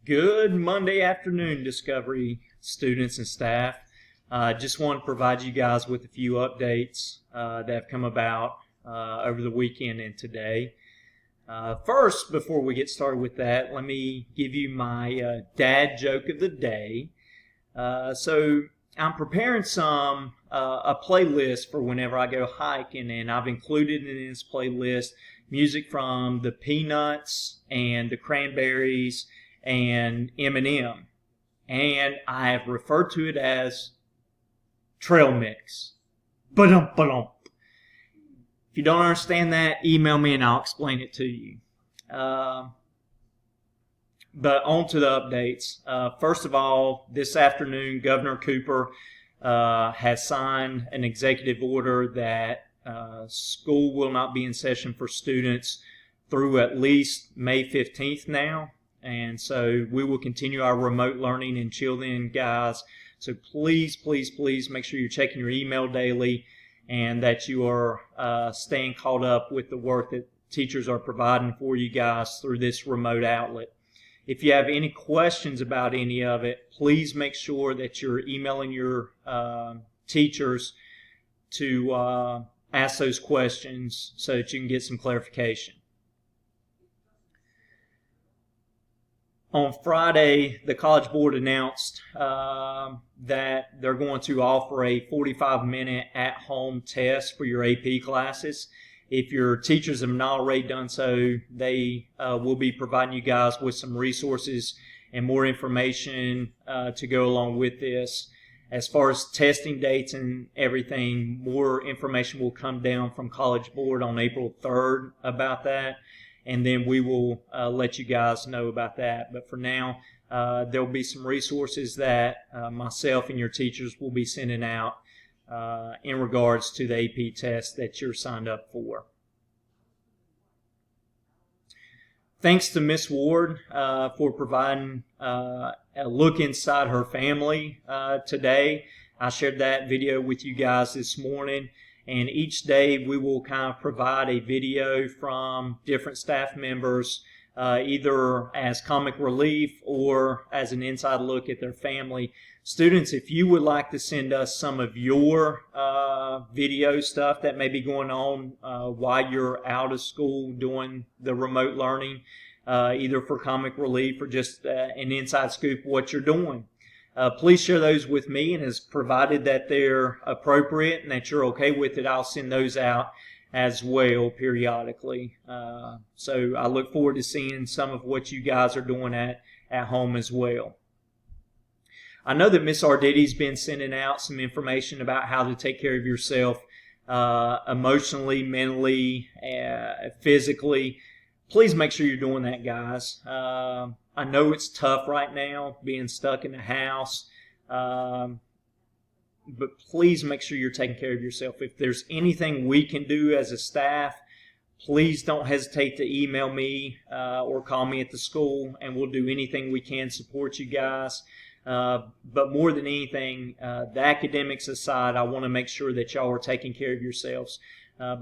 Good Monday afternoon, Discovery students and staff. Just want to provide you guys with a few updates that have come about over the weekend and today. First, before we get started with that, let me give you my dad joke of the day. So I'm preparing a playlist for whenever I go hiking, and I've included in this playlist music from the Peanuts and the Cranberries and Eminem, and I have referred to it as trail mix. Ba-dum. If you don't understand that, email me and I'll explain it to you. But on to the updates. First of all, this afternoon, Governor Cooper has signed an executive order that school will not be in session for students through at least May 15th now. And so we will continue our remote learning until then, guys. So please make sure you're checking your email daily and that you are staying caught up with the work that teachers are providing for you guys through this remote outlet. If you have any questions about any of it, please make sure that you're emailing your teachers to ask those questions so that you can get some clarification. On Friday, the College Board announced that they're going to offer a 45-minute at-home test for your AP classes. If your teachers have not already done so, they will be providing you guys with some resources and more information to go along with this. As far as testing dates and everything, more information will come down from College Board on April 3rd about that. And then we will let you guys know about that. But for now, there will be some resources that myself and your teachers will be sending out in regards to the AP test that you're signed up for. Thanks to Miss Ward for providing a look inside her family today. I shared that video with you guys this morning. And each day we will kind of provide a video from different staff members, either as comic relief or as an inside look at their family. Students, if you would like to send us some of your video stuff that may be going on while you're out of school doing the remote learning, either for comic relief or just an inside scoop of what you're doing, please share those with me, and as provided that they're appropriate and that you're okay with it, I'll send those out as well periodically. So I look forward to seeing some of what you guys are doing at home as well. I know that Miss Arditi's been sending out some information about how to take care of yourself emotionally, mentally, physically. Please make sure you're doing that, guys. I know it's tough right now, being stuck in the house, but please make sure you're taking care of yourself. If there's anything we can do as a staff, please don't hesitate to email me or call me at the school, and we'll do anything we can to support you guys. But more than anything, the academics aside, I want to make sure that y'all are taking care of yourselves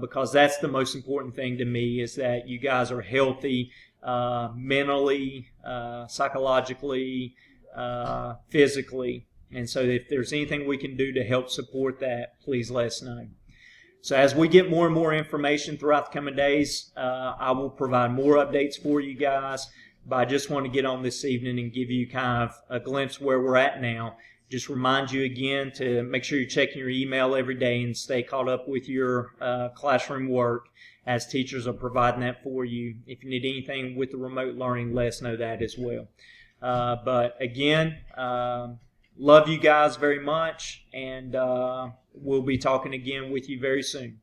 because that's the most important thing to me, is that you guys are healthy, mentally, psychologically, physically. And so if there's anything we can do to help support that, please let us know. So as we get more and more information throughout the coming days, I will provide more updates for you guys. But I just want to get on this evening and give you kind of a glimpse where we're at now. Just remind you again to make sure you're checking your email every day and stay caught up with your classroom work, as teachers are providing that for you. If you need anything with the remote learning, let us know that as well. But again, love you guys very much, and we'll be talking again with you very soon.